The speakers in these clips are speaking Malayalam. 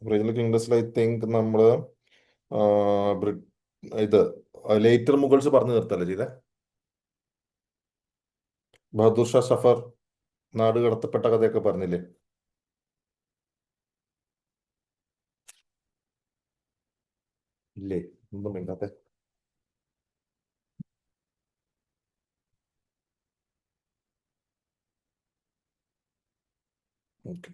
റീജിയണൽ കിങ്ഡംസിൽ ഐ തിങ്ക് നമ്മൾ ഇത് ലേറ്റർ മുഗൾസ് പറഞ്ഞു നിർത്തല്ലേ ചെയ്തേ. ബഹദൂർ ഷാ സഫർ നാട് കടത്തപ്പെട്ട കഥയൊക്കെ പറഞ്ഞില്ലേ? ഇല്ലേ? ഒന്നും മിണ്ടാത്തെ. ഓക്കെ.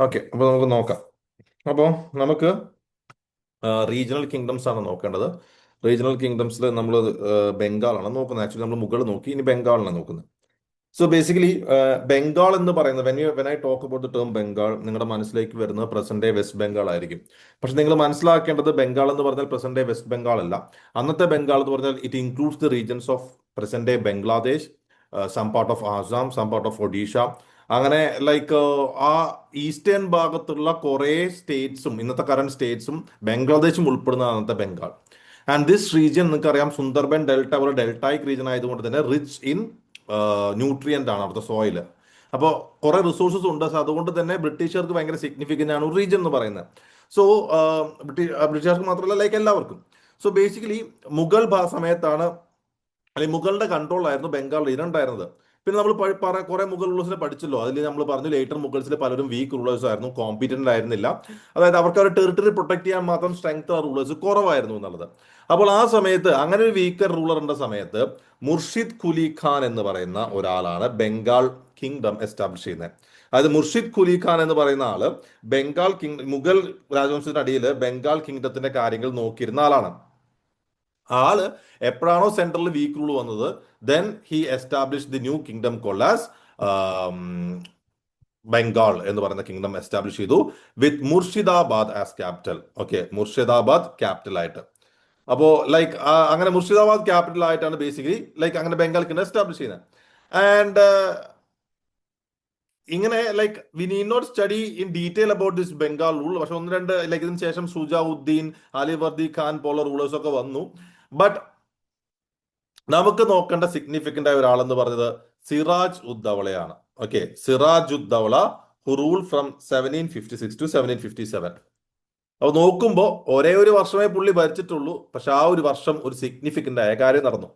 ഓക്കെ, അപ്പൊ നമുക്ക് നോക്കാം. അപ്പോൾ നമുക്ക് റീജിയണൽ കിങ്ഡംസ് ആണ് നോക്കേണ്ടത്. റീജിയണൽ കിങ്ഡംസിൽ നമ്മൾ ബംഗാളാണ് നോക്കുന്നത്. ആക്ച്വലി നമ്മൾ മുകൾ നോക്കി, ഇനി ബംഗാളിലാണ് നോക്കുന്നത്. സോ ബേസിക്കലി ബംഗാൾ എന്ന് പറയുന്നത് when I talk about the term Bengal, നിങ്ങളുടെ മനസ്സിലേക്ക് വരുന്നത് പ്രസന്റ് ഡേ വെസ്റ്റ് ബംഗാൾ ആയിരിക്കും. പക്ഷെ നിങ്ങൾ മനസ്സിലാക്കേണ്ടത് ബംഗാൾ എന്ന് പറഞ്ഞാൽ പ്രസന്റ് ഡേ വെസ്റ്റ് ബംഗാൾ അല്ല. അന്നത്തെ ബംഗാൾ എന്ന് പറഞ്ഞാൽ it includes the regions of present day Bangladesh, some part of Assam, some part of Odisha. അങ്ങനെ ലൈക്ക് ആ ഈസ്റ്റേൺ ഭാഗത്തുള്ള കുറേ സ്റ്റേറ്റ്സും ഇന്നത്തെ കറന്റ് സ്റ്റേറ്റ്സും ബംഗ്ലാദേശും ഉൾപ്പെടുന്ന അന്നത്തെ ബംഗാൾ. ആൻഡ് ദിസ് റീജിയൻ നിങ്ങൾക്കറിയാം, സുന്ദർബൻ ഡെൽറ്റ പോലെ ഡെൽറ്റൈക് റീജൻ ആയതുകൊണ്ട് തന്നെ റിച്ച് ഇൻ ന്യൂട്രിയൻ്റ് ആണ് അവിടുത്തെ സോയില്. അപ്പോൾ കുറെ റിസോഴ്സസ് ഉണ്ട്. So അതുകൊണ്ട് തന്നെ ബ്രിട്ടീഷുകാർക്ക് ഭയങ്കര സിഗ്നിഫിക്കൻ്റ് ആണ് റീജിയൻ എന്ന് പറയുന്നത്. സോ ബ്രിട്ടീഷുകാർക്ക് മാത്രമല്ല, ലൈക്ക് എല്ലാവർക്കും. സോ ബേസിക്കലി മുഗൾ സമയത്താണ്, അല്ലെങ്കിൽ മുഗളുടെ കൺട്രോളായിരുന്നു ബംഗാൾ റീജിയൻ ഉണ്ടായിരുന്നത്. പിന്നെ നമ്മൾ കുറെ മുഗൾ റൂളേഴ്സിനെ പഠിച്ചല്ലോ. അതിൽ നമ്മൾ പറഞ്ഞു ലേറ്റർ മുഗൾസിലെ പലരും വീക്ക് റൂളേഴ്സ് ആയിരുന്നു, കോമ്പീറ്റന്റ് ആയിരുന്നില്ല. അതായത് അവർക്ക് അവരുടെ ടെറിട്ടറി പ്രൊട്ടക്ട് ചെയ്യാൻ മാത്രം സ്ട്രെങ്ത് റൂളേഴ്സ് കുറവായിരുന്നു എന്നുള്ളത്. അപ്പോൾ ആ സമയത്ത് അങ്ങനെ ഒരു വീക്കർ റൂളറിന്റെ സമയത്ത് മുർഷിദ് കുലി ഖാൻ എന്ന് പറയുന്ന ഒരാളാണ് ബംഗാൾ കിങ്ഡം എസ്റ്റാബ്ലിഷ് ചെയ്യുന്നത്. അതായത് മുർഷിദ് കുലി ഖാൻ എന്ന് പറയുന്ന ആള് ബംഗാൾ മുഗൾ രാജവംശത്തിന്റെ അടിയിൽ ബംഗാൾ കിങ്ഡത്തിന്റെ കാര്യങ്ങൾ നോക്കിയിരുന്ന ആളാണ്. ആള് എപ്പോഴാണോ സെൻട്രൽ വീക്ക് റൂൾ വന്നത്, then he establish the new kingdom called as Bengal എന്ന് പറയുന്ന കിങ്ഡം എസ്റ്റാബ്ലിഷ് ചെയ്തു with Murshidabad as capital. Okay, Murshidabad capital ആയിട്ട്. അപ്പോ ലൈക്ക് അങ്ങനെ മുർഷിദാബാദ് ക്യാപിറ്റൽ ആയിട്ടാണ് ബേസിക്കലി ലൈക്ക് അങ്ങനെ ബംഗാൾ കിങ്ഡം എസ്റ്റാബ്ലിഷ് ചെയ്യുന്നത്. ആൻഡ് ഇങ്ങനെ like we need not study in detail about this Bengal rule. പക്ഷെ ഒന്ന് രണ്ട് ലൈക്ക് ഇതിന് ശേഷം സുജാവുദ്ദീൻ, അലിവർദി ഖാൻ പോലുള്ള റൂളേഴ്സ് ഒക്കെ വന്നു. ബട്ട് നമുക്ക് നോക്കേണ്ട സിഗ്നിഫിക്കന്റ് ആയ ഒരാളെന്ന് പറഞ്ഞത് സിറാജ് ഉദ്ദൗളയാണ്. Okay, Siraj Uddaula who rule from 1756 to 1757. അപ്പൊ നോക്കുമ്പോൾ ഒരേ ഒരു വർഷമേ പുള്ളി ഭരിച്ചിട്ടുള്ളൂ. പക്ഷെ ആ ഒരു വർഷം ഒരു സിഗ്നിഫിക്കന്റ് ആയ കാര്യം നടന്നു.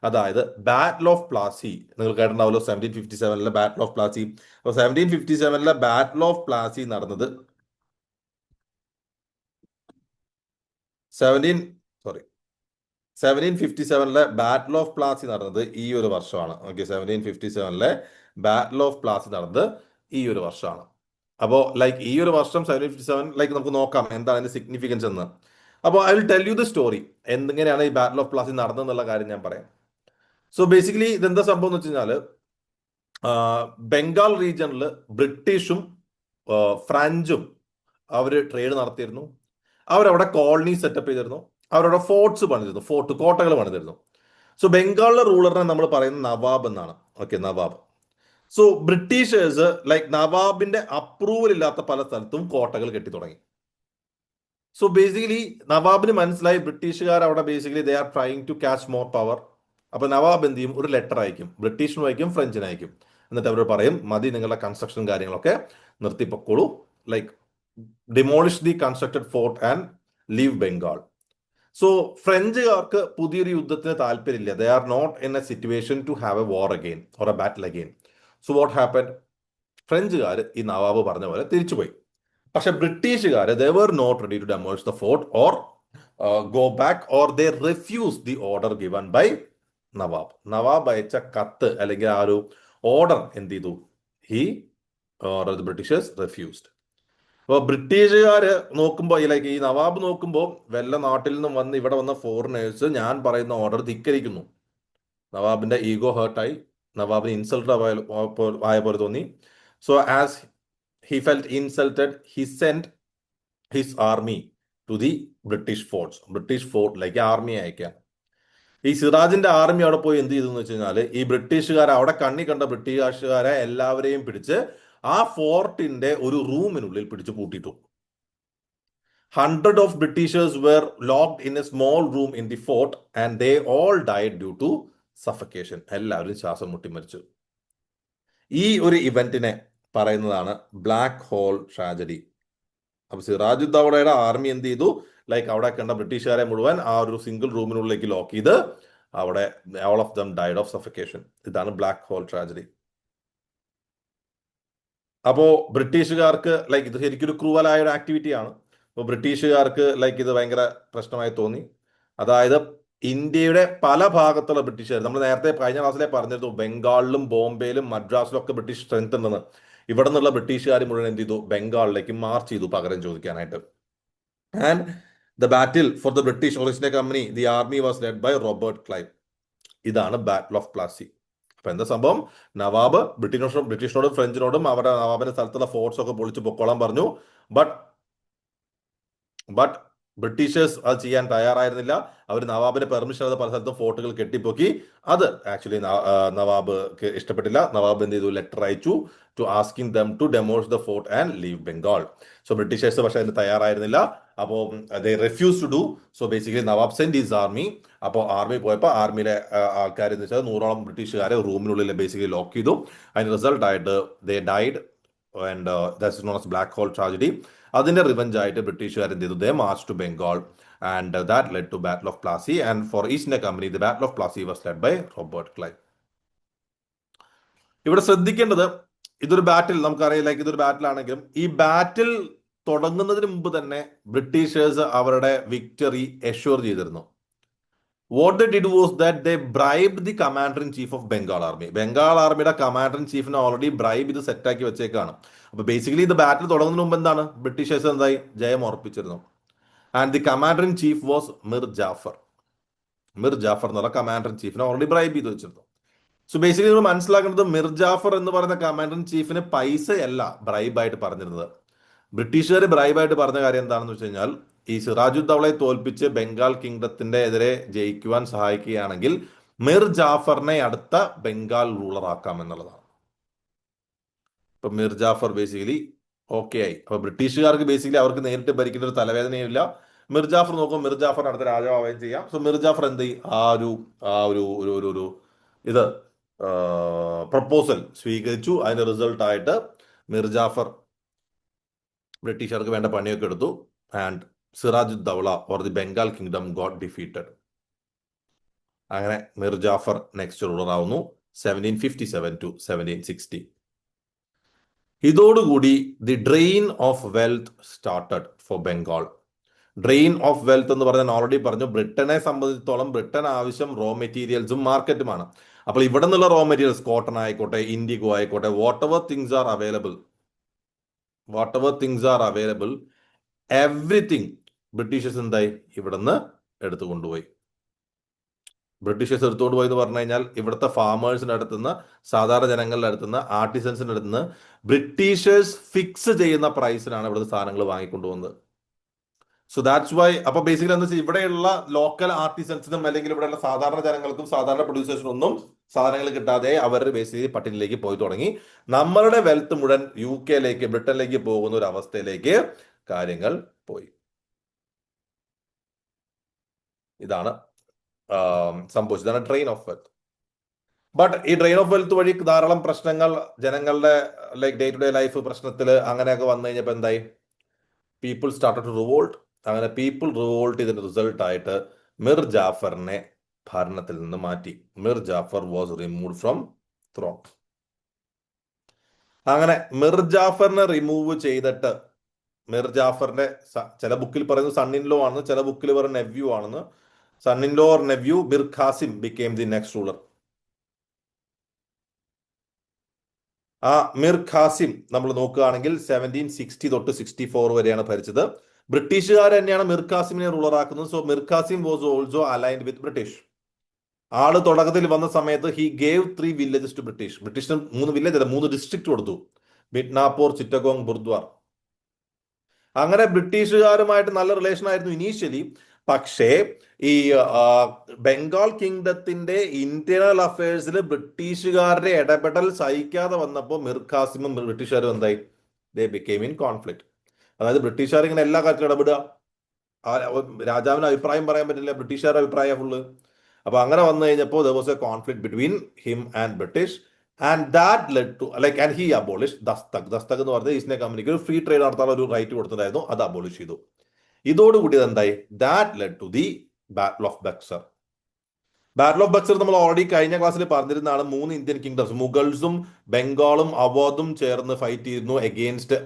അതായത് ബാറ്റിൽ ഓഫ് പ്ലാസി. നിങ്ങൾ കേട്ടിട്ടുണ്ടാവല്ലോ 1757 ബാറ്റിൽ ഓഫ് പ്ലാസി. അപ്പൊ 1757 ബാറ്റിൽ ഓഫ് പ്ലാസി നടന്നത് 17 സോറി 1757 ബാറ്റിൽ ഓഫ് പ്ലാസി നടന്നത് ഈ ഒരു വർഷമാണ്. ഓക്കെ, 1757 ബാറ്റിൽ ഓഫ് പ്ലാസി നടന്നത് ഈ ഒരു വർഷമാണ്. അപ്പോൾ ലൈക്ക് ഈ ഒരു വർഷം 1757 ലൈക്ക് നമുക്ക് നോക്കാം എന്താണ് അതിന്റെ സിഗ്നിഫിക്കൻസ് എന്ന്. അപ്പോൾ I will tell you the story, എന്തെങ്ങനെയാണ് ഈ ബാറ്റിൽ ഓഫ് പ്ലാസി നടന്നതെന്നുള്ള കാര്യം ഞാൻ പറയാം. സോ ബേസിക്കലി ഇതെന്താ സംഭവം എന്ന് വെച്ച് കഴിഞ്ഞാൽ, ബംഗാൾ റീജിയനിൽ ബ്രിട്ടീഷും ഫ്രഞ്ചും അവർ ട്രേഡ് നടത്തിയിരുന്നു. അവരവിടെ കോളനി സെറ്റപ്പ് ചെയ്തിരുന്നു. അവരവിടെ ഫോർട്ട്സ് പണിതിരുന്നു, കോട്ടകൾ പണിതിരുന്നു. സോ ബംഗാളിലെ റൂളറിനെ നമ്മൾ പറയുന്നത് നവാബ് എന്നാണ്. ഓക്കെ, നവാബ്. സോ ബ്രിട്ടീഷേഴ്സ് ലൈക്ക് നവാബിന്റെ അപ്രൂവൽ ഇല്ലാത്ത പല സ്ഥലത്തും കോട്ടകൾ കെട്ടി തുടങ്ങി. സോ ബേസിക്കലി നവാബിന് മനസ്സിലായി ബ്രിട്ടീഷുകാർ അവിടെ basically they are trying to catch more power. അപ്പൊ നവാബ് എന്ത് ചെയ്യും, ഒരു ലെറ്റർ അയക്കും, ബ്രിട്ടീഷിനും അയക്കും, ഫ്രഞ്ചിനും അയക്കും. എന്നിട്ട് അവർ പറയും മതി, നിങ്ങളുടെ കൺസ്ട്രക്ഷൻ കാര്യങ്ങളൊക്കെ നിർത്തിപ്പൊക്കോളൂ, like demolish the constructed fort and leave Bengal. So ഫ്രഞ്ചുകാർക്ക് പുതിയൊരു യുദ്ധത്തിന് താല്പര്യമില്ല. They are not in a situation to have a war again or a battle again. So what happen, ഫ്രഞ്ചുകാർ ഈ നവാബ് പറഞ്ഞ പോലെ തിരിച്ചുപോയി. പക്ഷെ ബ്രിട്ടീഷുകാർ they were not ready to demolish the fort or go back, or they refuse the order given by nawab. Nawab അയച്ച കത്ത് അല്ലെങ്കിൽ ആ ഒരു ഓർഡർ എന്ത് ചെയ്തു, he or the Britishers refused. അപ്പോൾ ബ്രിട്ടീഷുകാര് നോക്കുമ്പോൾ ലൈക്ക് ഈ നവാബ് നോക്കുമ്പോൾ വല്ല നാട്ടിൽ നിന്നും വന്ന് ഇവിടെ വന്ന ഫോറിനേഴ്സ് ഞാൻ പറയുന്ന ഓർഡർ ധിക്കരിക്കുന്നു. നവാബിന്റെ ഈഗോ ഹേർട്ടായി, നവാബിന് ഇൻസൾട്ട് ആയ പോലെ തോന്നി. So as he felt insulted, he sent his army to the British forts. British ഫോർട്ടിലേക്ക് ആർമി അയക്കാൻ. ഈ സിറാജിന്റെ ആർമി അവിടെ പോയി എന്ത് ചെയ്തു എന്ന് വെച്ച് കഴിഞ്ഞാൽ ഈ ബ്രിട്ടീഷുകാരെ അവിടെ കണ്ണി കണ്ട ബ്രിട്ടീഷുകാരെ എല്ലാവരെയും പിടിച്ച് ആ ഫോർട്ടിന്റെ ഒരു റൂമിനുള്ളിൽ പിടിച്ച് പൂട്ടിയിട്ടു. 100 of Britishers were locked in a small room in the fort and they all died due to suffocation. എല്ലാവരും ശ്വാസം മുട്ടി മരിച്ചു. ഈ ഒരു ഇവന്റിനെ പറയുന്നതാണ് ബ്ലാക്ക് ഹോൾ ട്രാജഡി. അപ്പൊ സിറാജുദ്ദൗളയുടെ ആർമി എന്ത് ചെയ്തു, ലൈക്ക് അവിടെ കണ്ട ബ്രിട്ടീഷുകാരെ മുഴുവൻ ആ ഒരു സിംഗിൾ റൂമിനുള്ളിലേക്ക് ലോക്ക് ചെയ്ത് അവിടെ all of them died of suffocation. ഇതാണ് ബ്ലാക്ക് ഹോൾ ട്രാജഡി. അപ്പോ ബ്രിട്ടീഷുകാർക്ക് ലൈക്ക് ഇത് ശരിക്കും ഒരു ക്രൂവലായ ഒരു ആക്ടിവിറ്റി ആണ്. അപ്പോൾ ബ്രിട്ടീഷുകാർക്ക് ലൈക്ക് ഇത് ഭയങ്കര പ്രശ്നമായി തോന്നി. അതായത് ഇന്ത്യയുടെ പല ഭാഗത്തുള്ള ബ്രിട്ടീഷുകാർ, നമ്മൾ നേരത്തെ കഴിഞ്ഞ ക്ലാസ്സിലെ പറഞ്ഞിരുന്നു ബംഗാളിലും ബോംബെയിലും മദ്രാസിലും ഒക്കെ ബ്രിട്ടീഷ് സ്ട്രെങ്ത് ഉണ്ടെന്ന്. ഇവിടെ നിന്നുള്ള ബ്രിട്ടീഷുകാർ മുഴുവൻ എന്ത് ചെയ്തു, ബംഗാളിലേക്ക് മാർച്ച് ചെയ്തു പകരം ചോദിക്കാനായിട്ട്. And the battle for the British ഒറീസിന്റെ company the army was led by Robert Clive. ഇതാണ് ബാറ്റിൽ ഓഫ് പ്ലാസി. അപ്പൊ എന്താ സംഭവം, നവാബ് ബ്രിട്ടീഷിനോടും ഫ്രഞ്ചിനോടും അവരുടെ നവാബിന്റെ സ്ഥലത്തുള്ള ഫോർട്സ് ഒക്കെ പൊളിച്ച് പൊക്കോളാൻ പറഞ്ഞു. ബട്ട് ബ്രിട്ടീഷേഴ്സ് അത് ചെയ്യാൻ തയ്യാറായിരുന്നില്ല. അവർ നവാബിന്റെ പെർമിഷൻ അത് പല സ്ഥലത്തും ഫോർട്ടുകൾ കെട്ടിപ്പൊക്കി. അത് ആക്ച്വലി നവാബ് ഇഷ്ടപ്പെട്ടില്ല. നവാബ് എന്ത് ചെയ്തു, ലെറ്റർ അയച്ചു to asking them to demolish the fort and leave Bengal. So Britishers പക്ഷേ അതിന് തയ്യാറായിരുന്നില്ല. അപ്പോൾ they refuse to do. So basically nawab send his army. അപ്പോൾ ആർമി പോയപ്പോൾ ആർമിയിലെ ആൾക്കാർ എന്ന് വെച്ചാൽ 100ഓളം ബ്രിട്ടീഷുകാരെ റൂമിനുള്ളിൽ ബേസിക്കലി ലോക്ക് ചെയ്തു. അതിന് റിസൾട്ട് ആയിട്ട് they died and that's known as black hole tragedy. അതിന്റെ റിവഞ്ച് ആയിട്ട് ബ്രിട്ടീഷുകാർ എന്ത് ചെയ്തു, they march to Bengal and that led to battle of Plassey. And for East India Company the battle of Plassey was led by Robert Clive. ഇവിടെ ശ്രദ്ധിക്കേണ്ടത്, ഇതൊരു ബാറ്റിൽ നമുക്കറിയാം, ലൈക്ക് ഇതൊരു ബാറ്റിൽ ആണെങ്കിലും ഈ ബാറ്റിൽ തുടങ്ങുന്നതിന് മുമ്പ് തന്നെ ബ്രിട്ടീഷേഴ്സ് അവരുടെ വിക്ടറി എഷ്യൂർ ചെയ്തിരുന്നു. What they did was that they bribe the commander in chief of Bengal army. Bengal ആർമിയുടെ കമാൻഡർ ഇൻ ചീഫിനെ ഓൾറെഡി ബ്രൈബ് ഇത് സെറ്റാക്കി വെച്ചേക്കാണ്. അപ്പൊ ബേസിക്കലി ഇത് ബാറ്റിൽ തുടങ്ങുന്നതിന് മുമ്പ് എന്താണ്, ബ്രിട്ടീഷേഴ്സ് എന്തായി, ജയം ഉറപ്പിച്ചിരുന്നു. And the commander in chief was Mir Jafar. Mir Jafar എന്ന് പറഞ്ഞ കമാൻഡർ ഇൻ ചീഫിനെ ഓൾറെഡി ബ്രൈബ് ചെയ്ത് വെച്ചിരുന്നു. സോ ബേസിക്കലി നമ്മൾ മനസ്സിലാക്കേണ്ടത്, മിർ ജാഫർ എന്ന് പറയുന്ന കമാൻഡർ ഇൻ ചീഫിന് പൈസയല്ല ബ്രൈബായിട്ട് പറഞ്ഞിരുന്നത്. ബ്രിട്ടീഷുകാർ ബ്രൈബായിട്ട് പറഞ്ഞ കാര്യം എന്താണെന്ന് വെച്ച് കഴിഞ്ഞാൽ, ഈ സിറാജുദ്ദൗളയെ തോൽപ്പിച്ച് ബംഗാൾ കിങ്ഡത്തിന്റെ എതിരെ ജയിക്കുവാൻ സഹായിക്കുകയാണെങ്കിൽ മിർ ജാഫറിനെ അടുത്ത ബംഗാൾ റൂളർ ആക്കാം എന്നുള്ളതാണ്. ഇപ്പൊ മിർ ജാഫർ ബേസിക്കലി ഓക്കെ ആയി. അപ്പൊ ബ്രിട്ടീഷുകാർക്ക് ബേസിക്കലി അവർക്ക് നേരിട്ട് ഭരിക്കുന്ന ഒരു തലവേദനയും ഇല്ല. മിർ ജാഫർ നോക്കും, മിർ ജാഫറിന് അടുത്ത രാജാവുകയും ചെയ്യാം. സോ മിർ ജാഫർ എന്ത് ചെയ്യും, ആ ഒരു ഇത് പ്രപ്പോസൽ സ്വീകരിച്ചു. അതിന്റെ റിസൾട്ട് ആയിട്ട് മിർ ജാഫർ ബ്രിട്ടീഷുകാർക്ക് വേണ്ട പണിയൊക്കെ എടുത്തു. And Sirajuddaulah or the Bengal kingdom got defeated. അങ്ങനെ മിർ ജാഫർ നെക്സ്റ്റ് റൂളർ ആവുന്നു 1757 to 1760. ഇതോടുകൂടി the drain of wealth started four Bengal. Drain of wealth എന്ന് പറഞ്ഞാൽ ഓൾറെഡി പറഞ്ഞു, ബ്രിട്ടനെ സംബന്ധിച്ചിടത്തോളം ബ്രിട്ടൻ ആവശ്യം റോ മെറ്റീരിയൽസും മാർക്കറ്റുമാണ്. അപ്പോൾ ഇവിടെ നിന്നുള്ള റോ മെറ്റീരിയൽസ്, കോട്ടൺ ആയിക്കോട്ടെ, ഇൻഡിഗോ ആയിക്കോട്ടെ, what ever things are available, everything Britishers എന്തായി ഇവിടെ നിന്ന് എടുത്തു കൊണ്ടുപോയി. ബ്രിട്ടീഷേഴ്സ് എടുത്തുകൊണ്ട് പോയി എന്ന് പറഞ്ഞു കഴിഞ്ഞാൽ ഇവിടുത്തെ ഫാമേഴ്സിന്റെ അടുത്തുനിന്ന്, സാധാരണ ജനങ്ങളുടെ അടുത്തുനിന്ന്, ആർട്ടിസൻസിന്റെ അടുത്തുനിന്ന് ബ്രിട്ടീഷേഴ്സ് ഫിക്സ് ചെയ്യുന്ന പ്രൈസിനാണ് ഇവിടുത്തെ സാധനങ്ങൾ വാങ്ങിക്കൊണ്ടുപോകുന്നത്. So that's why. അപ്പൊ ബേസിക്കലി എന്താ വെച്ചാൽ ഇവിടെയുള്ള ലോക്കൽ ആർട്ടിസൻസിനും അല്ലെങ്കിൽ ഇവിടെയുള്ള സാധാരണ ജനങ്ങൾക്കും സാധാരണ പ്രൊഡ്യൂസേഴ്സിനും ഒന്നും സാധനങ്ങൾ കിട്ടാതെ അവർ ബേസിക്കലി പട്ടിണിയിലേക്ക് പോയി തുടങ്ങി. നമ്മളുടെ വെൽത്ത് മുഴുവൻ UK-ലേക്ക്, ബ്രിട്ടനിലേക്ക് പോകുന്ന ഒരു അവസ്ഥയിലേക്ക് കാര്യങ്ങൾ പോയി. ഇതാണ് സംഭവിച്ചത്. ഇതാണ് ഡ്രെയിൻ ഓഫ് വെൽത്ത്. ബട്ട് ഈ ഡ്രെയിൻ ഓഫ് വെൽത്ത് വഴി ധാരാളം പ്രശ്നങ്ങൾ ജനങ്ങളുടെ like day to day life പ്രശ്നത്തിൽ അങ്ങനെയൊക്കെ വന്നു കഴിഞ്ഞപ്പോൾ എന്തായി, പീപ്പിൾ സ്റ്റാർട്ടഡ് ടു റിവോൾട്ട്. അങ്ങനെ പീപ്പിൾ റിവോൾട്ട് ചെയ്തതിന്റെ റിസൾട്ട് ആയിട്ട് മിർ ജാഫറിനെ ഭരണത്തിൽ നിന്ന് മാറ്റി. Mir Jafar was removed from throne. അങ്ങനെ മിർ ജാഫറിനെ റിമൂവ് ചെയ്തിട്ട്, മിർ ജാഫറിന്റെ ചില ബുക്കിൽ പറയുന്നത് സൺ ഇൻ ലോ ആണെന്ന്, ചില ബുക്കിൽ പറയുന്നത് നെവ്യൂ ആണെന്ന്. Son in law or nephew Mir Qasim became the next ruler. ആ മിർ ഖാസിം നമ്മൾ നോക്കുകയാണെങ്കിൽ 1760 തൊട്ട് 64 വരെയാണ് ഭരിച്ചത്. ബ്രിട്ടീഷുകാർ തന്നെയാണ് മിർ ഖാസിമിനെ റൂളർ ആക്കുന്നത്. So Mir Qasim was also aligned with British. ആള് തുടക്കത്തിൽ വന്ന സമയത്ത് he gave 3 villages to British. ബ്രിട്ടീഷിന് 3 വില്ലേജ് അല്ല, 3 ഡിസ്ട്രിക്ട് കൊടുത്തു, മിഡ്നാപൂർ, ചിറ്റഗോങ്, ബുർദ്വാർ. അങ്ങനെ ബ്രിട്ടീഷുകാരുമായിട്ട് നല്ല റിലേഷൻ ആയിരുന്നു ഇനീഷ്യലി. പക്ഷേ ഈ ബംഗാൾ കിങ്ഡത്തിന്റെ ഇന്റേണൽ അഫയേഴ്സിൽ ബ്രിട്ടീഷുകാരുടെ ഇടപെടൽ സഹിക്കാതെ വന്നപ്പോൾ മിർ ഖാസിമും ബ്രിട്ടീഷുകാരും എന്തായി? ദേ ബിക്കെയിം ഇൻ കോൺഫ്ലിക്ട്. അതായത് ബ്രിട്ടീഷുകാർ ഇങ്ങനെ എല്ലാ കാര്യത്തിലും ഇടപെടുക, രാജാവിന് അഭിപ്രായം പറയാൻ പറ്റില്ല, ബ്രിട്ടീഷുകാരുടെ അഭിപ്രായം ഫുള്ള്. അപ്പൊ അങ്ങനെ വന്നു കഴിഞ്ഞപ്പോൾ there was a conflict between him and British, and that led to like and he abolished Dastak. Dastak എന്ന് പറഞ്ഞാൽ ഈസ്റ്റ് ഇന്ത്യ കമ്പനിക്ക് ഒരു ഫ്രീ ട്രേഡ് നടത്താൻ ഒരു റൈറ്റ് കൊടുത്തിട്ടുണ്ടായിരുന്നു, അത് അബോളിഷ് ചെയ്തു. ഇതോടുകൂടി എന്തായി? That led to the battle of Buxar. Battle of Buxar നമ്മൾ ഓൾറെഡി കഴിഞ്ഞ ക്ലാസ്സിൽ പറഞ്ഞിരുന്നതാണ്. 3 ഇന്ത്യൻ കിങ്ഡംസ്, മുഗൾസും ബംഗാളും അവധും ചേർന്ന് ഫൈറ്റ് ചെയ്യുന്നു എഗെയിൻസ്റ്റ്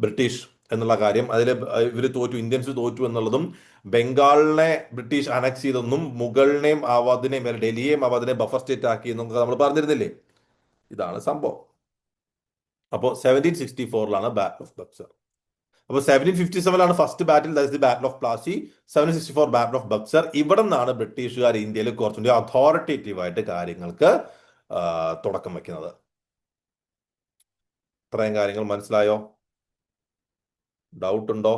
ബ്രിട്ടീഷ് എന്നുള്ള കാര്യം. അതിൽ ഇവർ തോറ്റു, ഇന്ത്യൻസ് തോറ്റു എന്നുള്ളതും, ബംഗാളിനെ ബ്രിട്ടീഷ് അനക്സ് ചെയ്തെന്നും മുഗളിനെയും അവധിനെയും ഡൽഹിയെയും അവധിനെ ബഫർ സ്റ്റേറ്റ് ആക്കി എന്നൊക്കെ നമ്മൾ പറഞ്ഞിരുന്നില്ലേ? ഇതാണ് സംഭവം. അപ്പോൾ 1764 ബാറ്റിൽ ഓഫ് ബക്സർ. അപ്പോൾ 1757 first battle, that is the battle of Plassey. 1764 battle of Buxar. ഇവിടെ നിന്നാണ് ബ്രിട്ടീഷുകാർ ഇന്ത്യയിൽ കുറച്ചുകൂടി അതോറിറ്റേറ്റീവ് ആയിട്ട് കാര്യങ്ങൾക്ക് തുടക്കം വെക്കുന്നത്. ഇത്രയും കാര്യങ്ങൾ മനസ്സിലായോ? ഡൗട്ട് ഉണ്ടോ?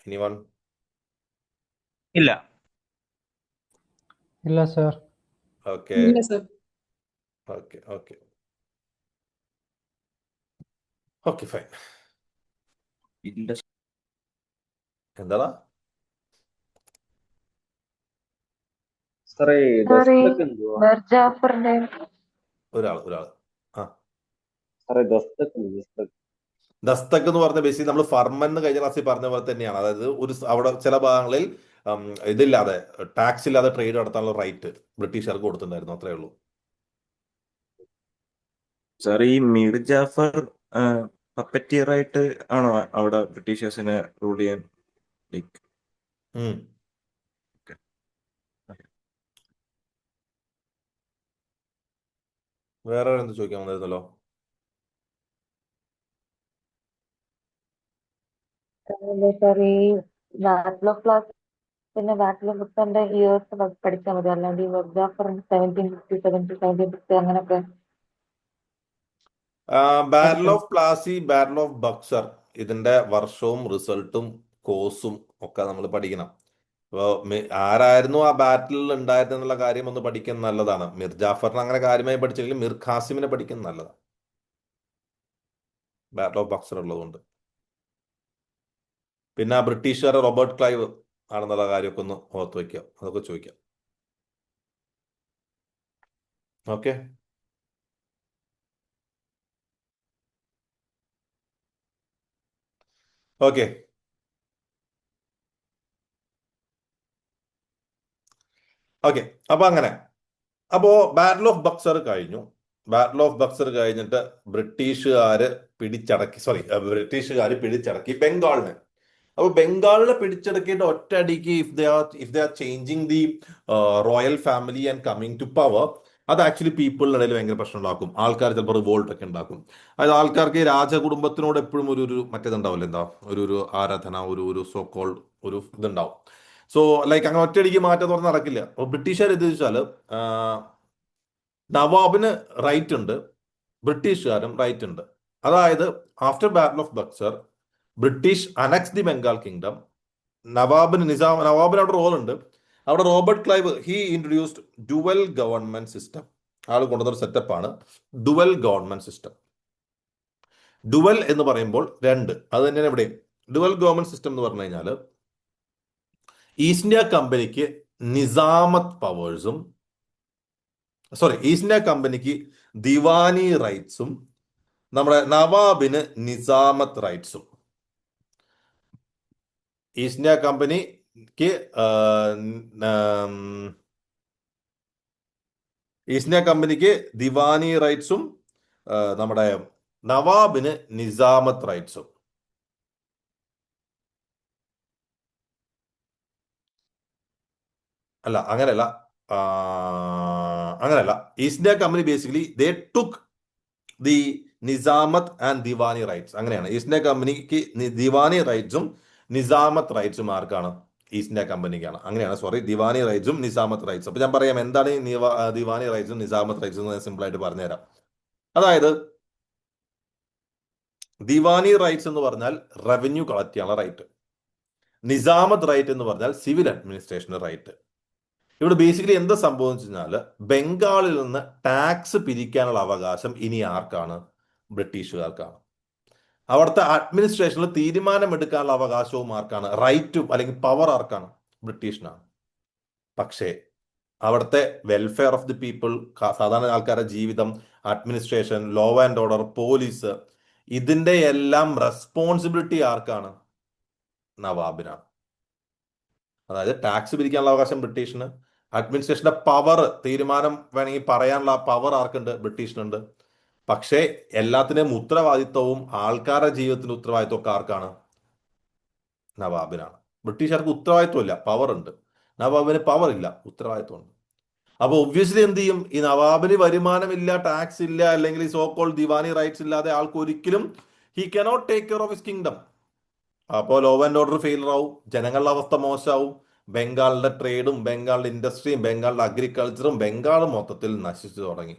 എനിവൺ? ഇല്ല. ഇല്ല sir. Okay okay okay okay fine. എന്താടാ സാറേ ദസ്തക്ക് എന്തുവാ? മിർജാഫറിന്റെ ഒരാള് സാറേ ദസ്തക്ക് ദസ്തക് എന്ന് പറഞ്ഞ ബേസിക്കലി നമ്മൾ ഫർമൻ എന്ന് കഴിഞ്ഞ ക്ലാസ്സിൽ പറഞ്ഞ പോലെ തന്നെയാണ്. അതായത് അവിടെ ചില ഭാഗങ്ങളിൽ ഇതില്ലാതെ, ടാക്സ് ഇല്ലാതെ ട്രേഡ് നടത്താനുള്ള റൈറ്റ് ബ്രിട്ടീഷുകാർക്ക് കൊടുത്തിട്ടുണ്ടായിരുന്നു, അത്രേ ഉള്ളൂ. സാർ ഈ മീർ ജാഫർ പപ്പറ്റിയർ ആയിട്ട് ആണോ അവിടെ ബ്രിട്ടീഷേഴ്സിനെ റൂൾ ചെയ്യാൻ? വേറെ എന്ത് ചോദിക്കാൻ വന്നിരുന്നല്ലോ? സാർ ഈ ബാറ്റിൽ ഓഫ് പ്ലാസി പിന്നെ ബാറ്റിൽ ഓഫ് ബക്സറിന്റെ ഇയേഴ്സ് പഠിച്ചാൽ മതി, അല്ലാണ്ട് ഈ മിർജാഫറിന്റെ 1757 to 1760 അങ്ങനെയൊക്കെ. ബാറ്റിൽ of Plassey, battle of Buxar, ഇതിന്റെ വർഷവും റിസൾട്ടും കോഴ്സും ഒക്കെ നമ്മൾ പഠിക്കണം. അപ്പോൾ ആരായിരുന്നു ആ ബാറ്റിൽ ഉണ്ടായിരുന്നുള്ള കാര്യം ഒന്ന് പഠിക്കുന്നത് നല്ലതാണ്. മിർ ജാഫറിനെ അങ്ങനെ കാര്യമായി പഠിച്ചില്ലെങ്കിൽ മിർ ഖാസിമിനെ പഠിക്കുന്നത് നല്ലതാണ്, ബാറ്റിൽ ഓഫ് ബക്സർ ഉള്ളതുകൊണ്ട്. പിന്നെ ബ്രിട്ടീഷുകാരെ റോബർട്ട് ക്ലൈവ് ആണെന്നുള്ള കാര്യമൊക്കെ ഒന്ന് ഓർത്ത് വയ്ക്കുക, അതൊക്കെ ചോദിക്കാം. Okay, okay. ഓക്കെ, അപ്പൊ അങ്ങനെ ബാറ്റിൽ ഓഫ് ബക്സർ കഴിഞ്ഞു. ബാറ്റിൽ ഓഫ് ബക്സർ കഴിഞ്ഞിട്ട് ബ്രിട്ടീഷുകാര് പിടിച്ചടക്കി ബംഗാളിനെ. അപ്പൊ ബംഗാളിനെ പിടിച്ചടക്കിയിട്ട് ഒറ്റയടിക്ക് if they are changing the royal family and coming to power, അത് ആക്ച്വലി പീപ്പിളിന്റെ ഇടയിൽ ഭയങ്കര പ്രശ്നം ഉണ്ടാക്കും. ആൾക്കാർ ചിലപ്പോൾ റിവോൾട്ട് ഒക്കെ ഉണ്ടാക്കും. അതായത് ആൾക്കാർക്ക് രാജകുടുംബത്തിനോട് എപ്പോഴും ഒരു മറ്റേതുണ്ടാവില്ല, എന്താ ഒരു ആരാധന, ഒരു സോ കോൾഡ് ഒരു ഇതുണ്ടാവും. സോ ലൈക്ക് അങ്ങനെ ഒറ്റയടിക്ക് മാറ്റം തുറന്ന് നടക്കില്ല. അപ്പോൾ ബ്രിട്ടീഷുകാർ എന്ത് വെച്ചാൽ നവാബിന് റൈറ്റ് ഉണ്ട്, ബ്രിട്ടീഷുകാരും റൈറ്റ് ഉണ്ട്. അതായത് after battle of Buxar British annex the Bengal kingdom. നവാബിന് അവിടെ റോൾ ഉണ്ട്. അവിടെ Robert Clive he introduced dual government system. ആൾ കൊണ്ടുവന്നൊരു സെറ്റപ്പാണ് ഡുവൽ ഗവൺമെന്റ് സിസ്റ്റം. ഡുവൽ എന്ന് പറയുമ്പോൾ രണ്ട്, അത് തന്നെയാണ് ഇവിടെ. ഡുവൽ ഗവൺമെന്റ് സിസ്റ്റം എന്ന് പറഞ്ഞു കഴിഞ്ഞാൽ ഈസ്റ്റ് ഇന്ത്യ കമ്പനിക്ക് നിസാമത്ത് പവേഴ്സും, ഈസ്റ്റ് ഇന്ത്യ കമ്പനിക്ക് ദിവാനി റൈറ്റ്സും നമ്മുടെ നവാബിന് നിസാമത്ത് റൈറ്റ്സും. ഈസ്റ്റ് ഇന്ത്യ കമ്പനിക്ക് ദിവാനി റൈറ്റ്സും നമ്മുടെ നവാബിന് നിസാമത്ത് റൈറ്റ്സും. അങ്ങനെയല്ല. East India Company basically they took the nizamat and diwani rights. അങ്ങനെയാണ് ഈസ്റ്റ് ഇന്ത്യ കമ്പനിക്ക് ദിവാനി റൈറ്റ്സും നിസാമത്ത് റൈറ്റ്സും ആർക്കാണ്? ഈസ്റ്റ് ഇന്ത്യ കമ്പനിക്കാണ്. അങ്ങനെയാണ്, ദിവാനി റൈറ്റ്സും നിസാമത്ത് റൈറ്റ്സും. അപ്പൊ ഞാൻ പറയാം എന്താണ് ഈ ദിവാനി റൈറ്റ്സും നിസാമത്ത് റൈറ്റ്സും എന്ന് സിമ്പിൾ ആയിട്ട് പറഞ്ഞുതരാം. അതായത് ദിവാനി റൈറ്റ്സ് എന്ന് പറഞ്ഞാൽ റവന്യൂ കളക്ട് ചെയ്യാനുള്ള റൈറ്റ്. നിസാമത്ത് റൈറ്റ് എന്ന് പറഞ്ഞാൽ സിവിൽ അഡ്മിനിസ്ട്രേഷന്റെ റൈറ്റ്. ഇവിടെ ബേസിക്കലി എന്താ സംഭവിച്ചു കഴിഞ്ഞാൽ ബംഗാളിൽ നിന്ന് ടാക്സ് പിരിക്കാനുള്ള അവകാശം ഇനി ആർക്കാണ്? ബ്രിട്ടീഷുകാർക്കാണ്. അവിടുത്തെ അഡ്മിനിസ്ട്രേഷനിൽ തീരുമാനമെടുക്കാനുള്ള അവകാശവും ആർക്കാണ്? റൈറ്റും അല്ലെങ്കിൽ പവർ ആർക്കാണ്? ബ്രിട്ടീഷിനാണ്. പക്ഷേ അവിടുത്തെ വെൽഫെയർ ഓഫ് ദി പീപ്പിൾ, സാധാരണ ആൾക്കാരുടെ ജീവിതം, administration, law and order, police, ഇതിന്റെ എല്ലാം റെസ്പോൺസിബിലിറ്റി ആർക്കാണ്? നവാബിനാണ്. അതായത് ടാക്സ് പിരിക്കാനുള്ള അവകാശം ബ്രിട്ടീഷിന്, അഡ്മിനിസ്ട്രേഷന്റെ പവർ, തീരുമാനം വേണമെങ്കിൽ പറയാനുള്ള പവർ ആർക്കുണ്ട്? ബ്രിട്ടീഷിനുണ്ട്. പക്ഷേ എല്ലാത്തിനെയും ഉത്തരവാദിത്വവും ആൾക്കാരുടെ ജീവിതത്തിന്റെ ഉത്തരവാദിത്വം ഒക്കെ ആർക്കാണ്? നവാബിനാണ്. ബ്രിട്ടീഷുകാർക്ക് ഉത്തരവാദിത്വമില്ല, പവർ ഉണ്ട്. നവാബിന് പവർ ഇല്ല, ഉത്തരവാദിത്വമുണ്ട്. അപ്പൊ ഒബ്വിയസ്ലി എന്ത് ചെയ്യും? ഈ നവാബിന് വരുമാനമില്ല, ടാക്സ് ഇല്ല, അല്ലെങ്കിൽ ഈ സോ കോൾ ദിവാനി റൈറ്റ്സ് ഇല്ലാതെ ആൾക്ക് ഒരിക്കലും he cannot take care of his kingdom. അപ്പോൾ ലോ ആൻഡ് ഓർഡർ ഫെയിലർ ആവും, ജനങ്ങളുടെ അവസ്ഥ മോശമാവും, ബംഗാളിന്റെ ട്രേഡും ബംഗാളിന്റെ ഇൻഡസ്ട്രിയും ബംഗാളിന്റെ അഗ്രികൾച്ചറും ബംഗാൾ മൊത്തത്തിൽ നശിച്ചു തുടങ്ങി.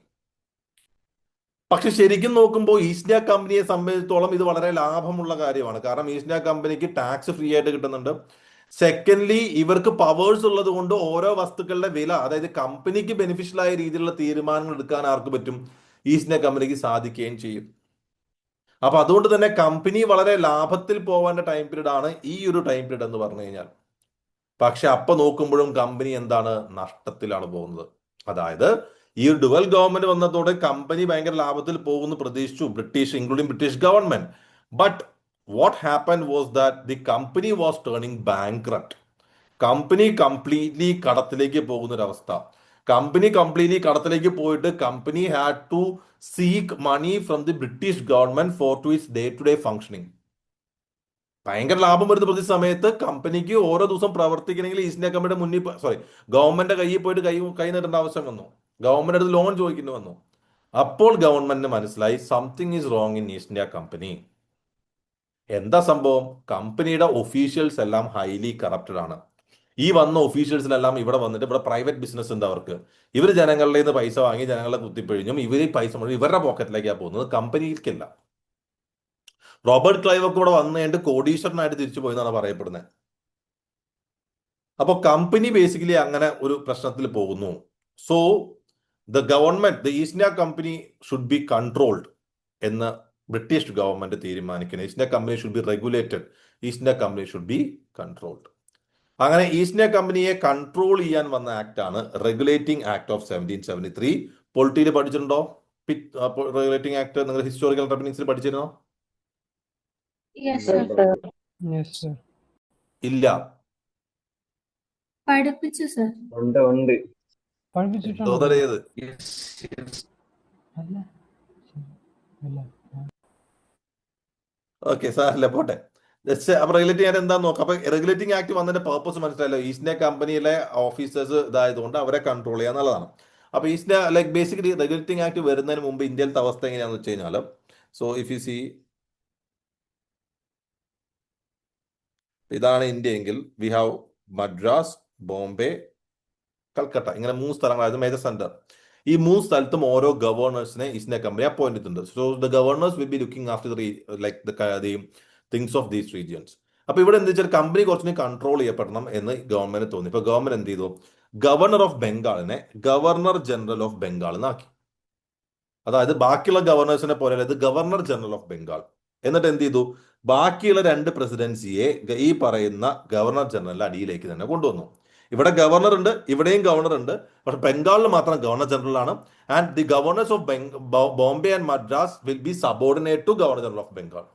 പക്ഷെ ശരിക്കും നോക്കുമ്പോൾ ഈസ്റ്റ് ഇന്ത്യ കമ്പനിയെ സംബന്ധിച്ചിടത്തോളം ഇത് വളരെ ലാഭമുള്ള കാര്യമാണ്. കാരണം ഈസ്റ്റ് ഇന്ത്യ കമ്പനിക്ക് ടാക്സ് ഫ്രീ ആയിട്ട് കിട്ടുന്നുണ്ട്. സെക്കൻഡ്ലി, ഇവർക്ക് പവേഴ്സ് ഉള്ളത് കൊണ്ട് ഓരോ വസ്തുക്കളുടെ വില, അതായത് കമ്പനിക്ക് ബെനിഫിഷ്യൽ ആയ രീതിയിലുള്ള തീരുമാനങ്ങൾ എടുക്കാൻ ആർക്ക് പറ്റും? ഈസ്റ്റ് ഇന്ത്യ കമ്പനിക്ക് സാധിക്കുകയും ചെയ്യും. അപ്പൊ അതുകൊണ്ട് തന്നെ കമ്പനി വളരെ ലാഭത്തിൽ പോവേണ്ട ടൈം പീരീഡ് ആണ് ഈ ഒരു ടൈം പീരീഡ് എന്ന് പറഞ്ഞു കഴിഞ്ഞാൽ. പക്ഷെ അപ്പൊ നോക്കുമ്പോഴും കമ്പനി എന്താണ്? നഷ്ടത്തിലാണ് പോകുന്നത്. അതായത് ഈ ഡുവൽ ഗവൺമെന്റ് വന്നതോടെ കമ്പനി ഭയങ്കര ലാഭത്തിൽ പോകുന്നു പ്രതീക്ഷിച്ചു British, including British government. But what happen was that the company was turning bankrupt. Company completely കടത്തിലേക്ക് പോകുന്ന ഒരു അവസ്ഥ. കമ്പനി കംപ്ലീറ്റ്ലി കടത്തിലേക്ക് പോയിട്ട് company had to seek money from the British government for to its day to day functioning. ഭയങ്കര ലാഭം വരുന്ന പ്രതി സമയത്ത് കമ്പനിക്ക് ഓരോ ദിവസം പ്രവർത്തിക്കണമെങ്കിൽ ഈസ്റ്റ് ഇന്ത്യ കമ്പനിയുടെ മുന്നിൽ, ഗവൺമെന്റിന്റെ കയ്യിൽ പോയിട്ട് കൈ നീട്ടേണ്ട ആവശ്യം വന്നു. ഗവൺമെന്റ് അടുത്ത് ലോൺ ചോദിക്കേണ്ടി വന്നു. അപ്പോൾ ഗവൺമെന്റിന് മനസ്സിലായി something is wrong in east India company. എന്താ സംഭവം? കമ്പനിയുടെ ഒഫീഷ്യൽസ് എല്ലാം ഹൈലി കറപ്റ്റഡ് ആണ്. ഈ വന്ന ഒഫീഷ്യൽസിനെല്ലാം ഇവിടെ വന്നിട്ട് ഇവിടെ പ്രൈവറ്റ് ബിസിനസ് ഉണ്ട് അവർക്ക്. ഇവർ ജനങ്ങളുടെ നിന്ന് പൈസ വാങ്ങി ജനങ്ങളെ കുത്തിപ്പിഴിഞ്ഞും ഇവർ ഈ പൈസ മുഴുവൻ ഇവരുടെ പോക്കറ്റിലേക്കാണ് പോകുന്നത്, കമ്പനിയിലേക്കല്ല. റോബർട്ട് ക്ലൈവ് ഒക്കെ ഇവിടെ വന്നുകൊണ്ട് കോടീശ്വരനായിട്ട് തിരിച്ചു പോയി എന്നാണ് പറയപ്പെടുന്നത്. അപ്പോൾ കമ്പനി ബേസിക്കലി അങ്ങനെ ഒരു പ്രശ്നത്തിൽ പോകുന്നു. So the government, the east India company should be controlled എന്ന് ബ്രിട്ടീഷ് ഗവൺമെന്റ് തീരുമാനിക്കുന്നത്. East India company should be regulated, east India company should be controlled. അങ്ങനെ ഈസ്റ്റ് ഇന്ത്യ കമ്പനിയെ കൺട്രോൾ ചെയ്യാൻ വന്ന ആക്ട് ആണ് റെഗുലേറ്റിംഗ് ആക്ട് ഓഫ് 1773. പൊളിറ്റിയിൽ പഠിച്ചിട്ടുണ്ടോ റെഗുലേറ്റിംഗ് ആക്ട്? നിങ്ങൾ historical റെഫറൻസിൽ പഠിച്ചിരുന്നോ? Yes, Yes, sir. sir. Yes, sir. ഇല്ല. പഠിപ്പിച്ചു സർ. ഉണ്ട് ഉണ്ട്. പഠിപ്പിച്ചിട്ടുണ്ടോ? എന്തോന്നറിയത്? Yes, yes. അല്ല അല്ല ഓക്കെ സാറല്ലേ, പോട്ടെ. ജസ്റ്റ് അപ്പൊ റെഗുലേറ്റിംഗ് ആക്ട് എന്താന്ന് നോക്കാം. അപ്പൊ റെഗുലേറ്റിംഗ് ആക്ട് വന്നതിന്റെ പർപ്പസ് മനസ്സിലായല്ലോ. ഈസ്റ്റ് ഇന്ത്യ കമ്പനിയിലെ ഓഫീസേഴ്സ് ഇതായതുകൊണ്ട് അവരെ കൺട്രോൾ ചെയ്യുക എന്നുള്ളതാണ്. അപ്പൊ east India like basically regulating act വരുന്നതിന് മുമ്പ് ഇന്ത്യയിലത്തെ അവസ്ഥ എങ്ങനെയാണെന്ന് വെച്ച് കഴിഞ്ഞാൽ, സോ ഇഫ് യു സി, ഇതാണ് ഇന്ത്യ എങ്കിൽ വി ഹാവ് മദ്രാസ്, ബോംബെ, കൽക്കട്ട, ഇങ്ങനെ 3 സ്ഥലങ്ങളായിരുന്നു മേജർ സെന്റർ. ഈ 3 സ്ഥലത്തും ഓരോ ഗവർണേഴ്സിനെ ഈസ്റ്റ് ഇന്ത്യ കമ്പനി അപ്പോയിന്റ് ചെയ്തിട്ടുണ്ട്. So the governor's will be looking after the things of these regions. അപ്പൊ ഇവിടെ എന്താ വെച്ചാൽ കമ്പനി കുറച്ചുകൂടി കൺട്രോൾ ചെയ്യപ്പെടണം എന്ന് ഗവൺമെന്റ് തോന്നി. ഇപ്പൊ ഗവൺമെന്റ് എന്ത് ചെയ്തു? ഗവർണർ ഓഫ് ബംഗാളിനെ ഗവർണർ ജനറൽ ഓഫ് ബംഗാൾ എന്നാക്കി. അതായത് ബാക്കിയുള്ള ഗവർണേഴ്സിനെ പോലെ ഇത് ഗവർണർ ജനറൽ ഓഫ് ബംഗാൾ. എന്നിട്ട് എന്ത് ചെയ്തു? ബാക്കിയുള്ള 2 പ്രസിഡൻസിയെ ഈ പറയുന്ന ഗവർണർ ജനറലിന്റെ അടിയിലേക്ക് തന്നെ കൊണ്ടുവന്നു. ഇവിടെ ഗവർണർ ഉണ്ട്, ഇവിടെയും ഗവർണർ ഉണ്ട്. പക്ഷെ ബംഗാളിൽ മാത്രം ഗവർണർ ജനറൽ ആണ്. And the governors of Bombay and Madras will be subordinate to governor general of Bengal.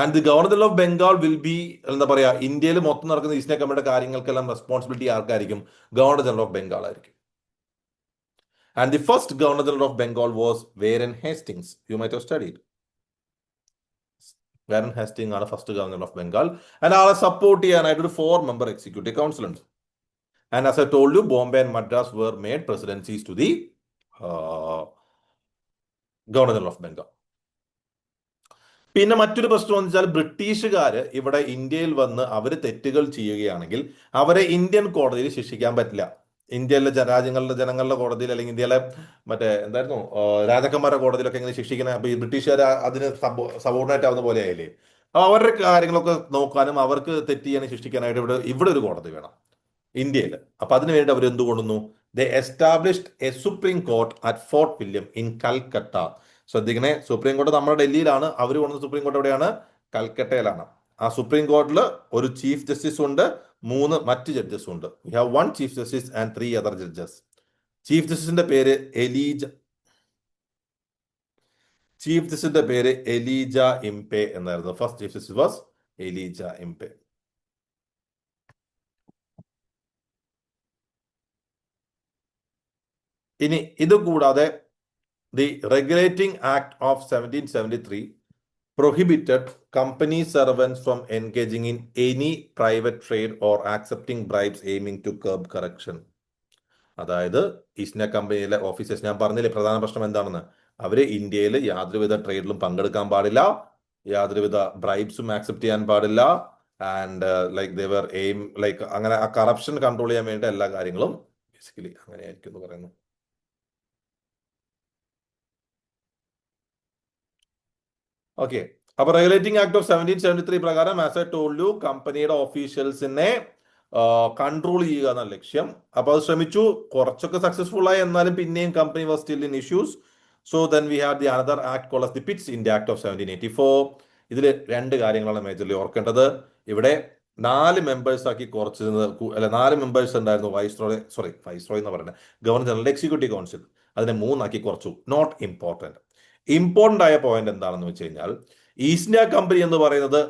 And the governor general of Bengal will be, എന്താ പറയാ, ഇന്ത്യയിൽ മൊത്തം നടക്കുന്ന ഈസ്റ്റ് ഇന്ത്യ കമ്പനിയുടെ കാര്യങ്ങൾക്കെല്ലാം റെസ്പോൺസിബിലിറ്റി ആർക്കായിരിക്കും? ഗവർണർ ജനറൽ ഓഫ് ബംഗാൾ ആയിരിക്കും. And the first governor general of Bengal was Warren Hastings. You might have studied. Warren Hastings ആണ് first governor of Bengal. And ആളെ സപ്പോർട്ട് ചെയ്യാനായിട്ട് ഒരു 4-member എക്സിക്യൂട്ടീവ് കൗൺസിൽ ഉണ്ട്. And as I told you, Bombay and Madras were made presidencies to the governor general of Bengal. പിന്നെ മറ്റൊരു പ്രശ്നം എന്ന് വെച്ചാൽ ബ്രിട്ടീഷുകാർ ഇവിടെ ഇന്ത്യയിൽ വന്ന് അവർ തെറ്റുകൾ ചെയ്യുകയാണെങ്കിൽ അവരെ ഇന്ത്യൻ കോടതിയിൽ ശിക്ഷിക്കാൻ പറ്റില്ല. ഇന്ത്യയിലെ ജനങ്ങളുടെ കോടതിയിൽ, അല്ലെങ്കിൽ ഇന്ത്യയിലെ മറ്റേ എന്തായിരുന്നു രാജാക്കന്മാരുടെ കോടതിയിലൊക്കെ എങ്ങനെ ശിക്ഷിക്കുന്നത്? അപ്പൊ ഈ ബ്രിട്ടീഷുകാർ അതിന് സബോർഡിനേറ്റ് ആവുന്ന പോലെ ആയില്ലേ. അപ്പോൾ അവരുടെ കാര്യങ്ങളൊക്കെ നോക്കാനും അവർക്ക് തെറ്റ് ചെയ്യാനും ശിക്ഷിക്കാനായിട്ട് ഇവിടെ ഒരു കോടതി വേണം ഇന്ത്യയിൽ. അപ്പൊ അതിനുവേണ്ടി അവർ എന്ത് കൊണ്ടുവന്നു? They established a supreme court at Fort William in Calcutta. ശ്രദ്ധിക്കണേ, സുപ്രീം കോർട്ട് നമ്മുടെ ഡൽഹിയിലാണ്, അവർ കൊണ്ടുവന്ന സുപ്രീം കോർട്ട് എവിടെയാണ്? കൽക്കട്ടയിലാണ്. ആ സുപ്രീം കോർട്ടിൽ ഒരു ചീഫ് ജസ്റ്റിസ് ഉണ്ട്, 3 മറ്റ് ജഡ്ജസ് ഉണ്ട്. We have 1 chief justice and 3 other judges. Chief ജസ്റ്റിസിന്റെ പേര് എലീജ ഇംപെ എന്നായിരുന്നു. First chief justice was Elijah Impey. ഇനി ഇത് കൂടാതെ the regulating act of 1773 prohibited company servants from engaging in any private trade or accepting bribes aiming to curb corruption. അതായത് ഈസ്റ്റ് ഇന്ത്യ കമ്പനിയിലെ ഓഫീസേഴ്സ്, ഞാൻ പറഞ്ഞില്ലേ പ്രധാന പ്രശ്നം എന്താണെന്ന്, അവര് ഇന്ത്യയിൽ യാതൊരുവിധ ട്രേഡിലും പങ്കെടുക്കാൻ പാടില്ല, യാതൊരുവിധ ബ്രൈബ്സും ആക്സെപ്റ്റ് ചെയ്യാൻ പാടില്ല, and like Devar aim like അങ്ങനെ ആ കറപ്ഷൻ കൺട്രോൾ ചെയ്യാൻ വേണ്ട എല്ലാ കാര്യങ്ങളും ബേസിക്കലി അങ്ങനെയായിരിക്കും എന്ന് പറയുന്നു. ഓക്കെ, അപ്പൊ റെഗുലേറ്റിംഗ് ആക്ട് ഓഫ് 1773 പ്രകാരം ആസ് ഐ ടോൾഡ് യു കമ്പനിയുടെ ഓഫീഷ്യൽസിനെ കൺട്രോൾ ചെയ്യുക എന്ന ലക്ഷ്യം. അപ്പൊ അത് ശ്രമിച്ചു, കുറച്ചൊക്കെ സക്സസ്ഫുൾ ആയി, എന്നാലും പിന്നെയും company was still in issues. So then we have the another act called as the Pitt's India act of 1784. ഇതിൽ 2 കാര്യങ്ങളാണ് മേജർലി ഓർക്കേണ്ടത്. ഇവിടെ 4 മെമ്പേഴ്സ് ആക്കി കുറച്ചത്, അല്ല 4 മെമ്പേഴ്സ് ഉണ്ടായിരുന്നു വൈസ്രോയ് എന്ന് പറയുന്നത് ഗവർണർ ജനറൽ എക്സിക്യൂട്ടീവ് കൗൺസിൽ, അതിനെ 3 ആക്കി കുറച്ചു. Note important. ഇമ്പോർട്ടന്റ് ആയ പോയിന്റ് എന്താണെന്ന് വെച്ച് കഴിഞ്ഞാൽ, ഈസ്റ്റ് ഇന്ത്യ കമ്പനി എന്ന് പറയുന്നത്